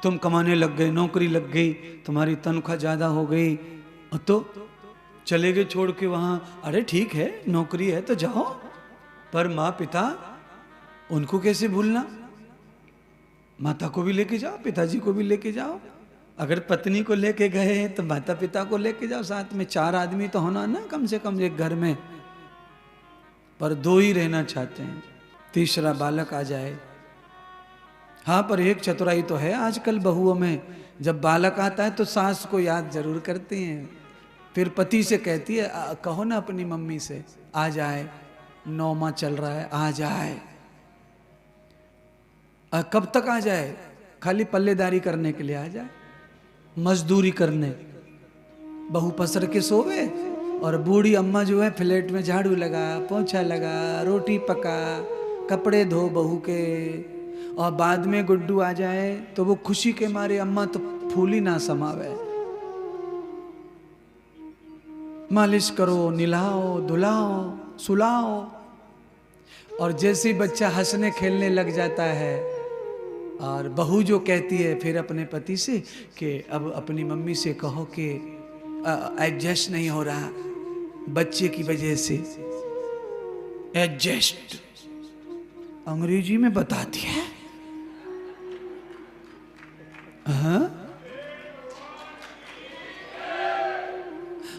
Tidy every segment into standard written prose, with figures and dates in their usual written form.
तुम कमाने लग गए, नौकरी लग गई, तुम्हारी तनख्वाह ज़्यादा हो गई, और तो चले गए छोड़ के वहाँ। अरे ठीक है, नौकरी है तो जाओ, पर माँ पिता उनको कैसे भूलना? माता को भी लेके जाओ, पिताजी को भी लेके जाओ। अगर पत्नी को लेके गए तो माता पिता को लेके जाओ साथ में। 4 आदमी तो होना ना कम से कम एक घर में, पर 2 ही रहना चाहते हैं, तीसरा बालक आ जाए। हाँ, पर एक चतुराई तो है आजकल बहुओं में, जब बालक आता है तो सास को याद जरूर करती हैं, फिर पति से कहती है कहो ना अपनी मम्मी से आ जाए, 9 माह चल रहा है, आ जाए। कब तक आ जाए? खाली पल्लेदारी करने के लिए आ जाए, मजदूरी करने। बहू पसर के सोवे और बूढ़ी अम्मा जो है फ्लैट में झाड़ू लगा, पोंछा लगा, रोटी पका, कपड़े धो बहू के, और बाद में गुड्डू आ जाए तो वो खुशी के मारे अम्मा तो फूली ना समावे। मालिश करो, निलाओ, धुलाओ, सुलाओ, और जैसे ही बच्चा हंसने खेलने लग जाता है, और बहू जो कहती है फिर अपने पति से कि अब अपनी मम्मी से कहो कि एडजस्ट नहीं हो रहा बच्चे की वजह से। एडजस्ट अंग्रेजी में बताती है। हाँ,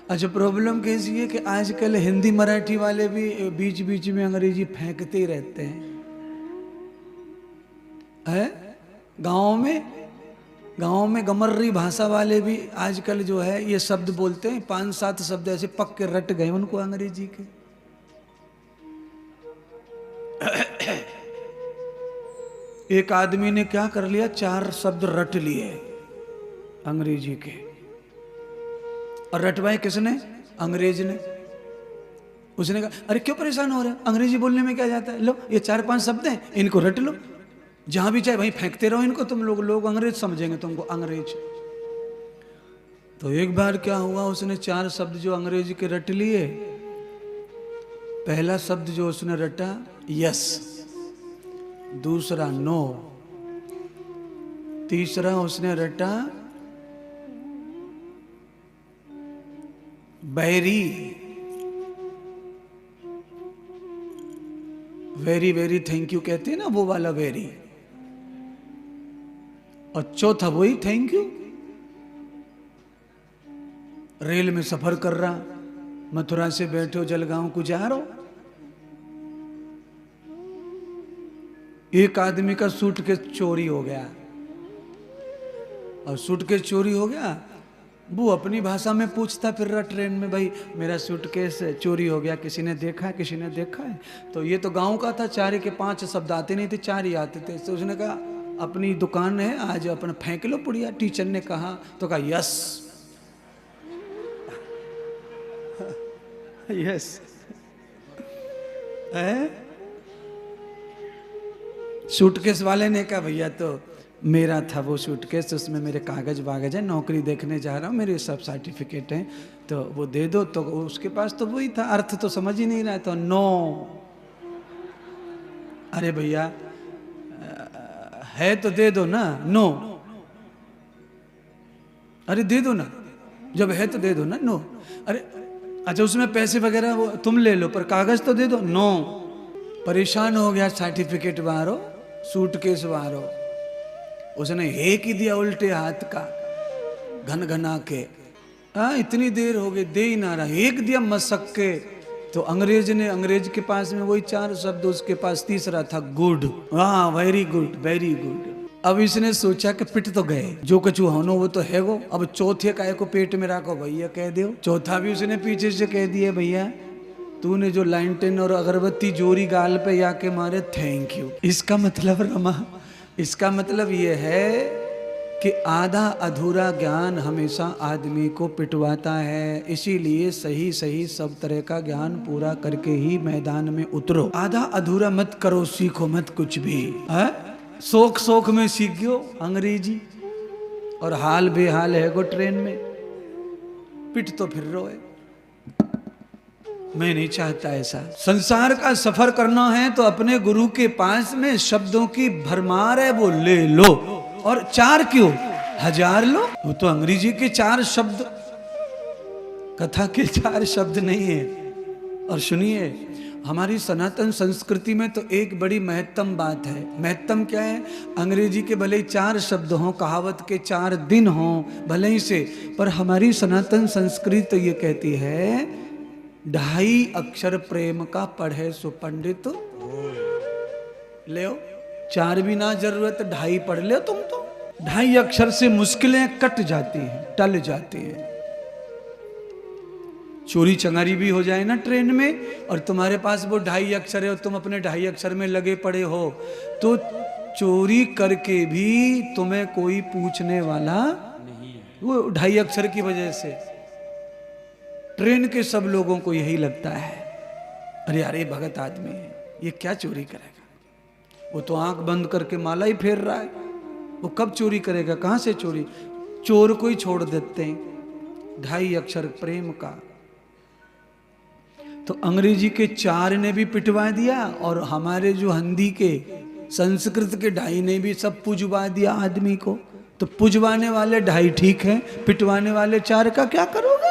अच्छा, प्रॉब्लम कैसी है कि आजकल हिंदी मराठी वाले भी बीच बीच में अंग्रेजी फेंकते ही रहते हैं। गाँव में गमर्री भाषा वाले भी आजकल जो है ये शब्द बोलते हैं, 5-7 शब्द ऐसे पक्के रट गए उनको अंग्रेजी के। एक आदमी ने क्या कर लिया, 4 शब्द रट लिए अंग्रेजी के, और रटवाए किसने? अंग्रेज ने। उसने कहा अरे क्यों परेशान हो रहे हो, अंग्रेजी बोलने में क्या जाता है, लो ये 4-5 शब्द हैं, इनको रट लो, जहां भी चाहे वहीं फेंकते रहो इनको, तुम लोग अंग्रेज समझेंगे तुमको, अंग्रेज। तो एक बार क्या हुआ, उसने 4 शब्द जो अंग्रेजी के रट लिए। पहला शब्द जो उसने रटा यस, दूसरा नो, तीसरा उसने रटा बैरी, वेरी वेरी थैंक यू कहते हैं ना, वो वाला वेरी, और चौथा वही थैंक यू। रेल में सफर कर रहा, मथुरा से बैठो जलगांव को जा रहो, एक आदमी का सूटकेस चोरी हो गया, और सूटकेस चोरी हो गया, वो अपनी भाषा में पूछता फिर रहा ट्रेन में, भाई मेरा सूटकेस चोरी हो गया, किसी ने देखा है, किसी ने देखा है? तो ये तो गांव का था, 4 के 5 शब्द आते नहीं थे, 4 ही आते थे। तो उसने कहा अपनी दुकान है, आज अपना फेंक लो पुड़िया। टीचर ने कहा तो कहा यस यस। सूटकेस वाले ने कहा भैया तो मेरा था वो सूटकेस, उसमें मेरे कागज वागज है, नौकरी देखने जा रहा हूँ, मेरे सब सर्टिफिकेट हैं, तो वो दे दो। तो उसके पास तो वही था, अर्थ तो समझ ही नहीं रहा, तो नो। अरे भैया है तो दे दो ना, नो। अरे दे दो ना, जब है तो दे दो ना, नो। अरे अच्छा उसमें पैसे वगैरह वो तुम ले लो, पर कागज तो दे दो, नो। परेशान हो गया, सर्टिफिकेट मारो, सूटकेस मारो। उसने एक ही दिया उल्टे हाथ का, घन घना के। इतनी देर हो गई, दे ही ना रहा, एक दिया मसक के। तो अंग्रेज के पास में वही 4 शब्द, उसके पास तीसरा था गुड। हाँ, वेरी गुड, वेरी गुड। अब इसने सोचा कि पिट तो गए, जो कछु होनो वो तो है वो, अब चौथे काय को पेट में रखो भैया कह दो। चौथा भी उसने पीछे से कह दिया, भैया तूने जो लाइंटेन और अगरबत्ती जोरी गाल पे आके मारे, थैंक यू। इसका मतलब रमा, इसका मतलब ये है कि आधा अधूरा ज्ञान हमेशा आदमी को पिटवाता है। इसीलिए सही सही सब तरह का ज्ञान पूरा करके ही मैदान में उतरो। आधा अधूरा मत करो, सीखो मत कुछ भी। शौक शौक में सीख गयो अंग्रेजी, और हाल बेहाल है गो ट्रेन में, पिट तो फिर रोए। मैं नहीं चाहता ऐसा। संसार का सफर करना है तो अपने गुरु के पास में शब्दों की भरमार है वो ले लो, और 4 क्यों, 1000 लो। वो तो अंग्रेजी के 4 शब्द, कथा के 4 शब्द नहीं है। और सुनिए, हमारी सनातन संस्कृति में तो एक बड़ी महत्तम बात है। महत्तम क्या है? अंग्रेजी के भले ही 4 शब्द हों, कहावत के 4 दिन हों भले ही से, पर हमारी सनातन संस्कृति तो ये कहती है 2.5 अक्षर प्रेम का पढ़े सो पंडित। ले 4 भी ना जरूरत, 2.5 पढ़ ले तुम तो। 2.5 अक्षर से मुश्किलें कट जाती हैं, टल जाती हैं। चोरी चंगारी भी हो जाए ना ट्रेन में, और तुम्हारे पास वो 2.5 अक्षर है और तुम अपने 2.5 अक्षर में लगे पड़े हो, तो चोरी करके भी तुम्हें कोई पूछने वाला नहीं है। वो 2.5 अक्षर की वजह से ट्रेन के सब लोगों को यही लगता है, अरे यार ये भगत आदमी है, ये क्या चोरी करेगा। वो तो आंख बंद करके माला ही फेर रहा है, वो कब चोरी करेगा, कहां से चोरी। चोर को ही छोड़ देते हैं। 2.5 अक्षर प्रेम का तो अंग्रेजी के 4 ने भी पिटवा दिया, और हमारे जो हिंदी के संस्कृत के 2.5 ने भी सब पुजवा दिया आदमी को। तो पुजवाने वाले 2.5 ठीक है, पिटवाने वाले 4 का क्या करोगे।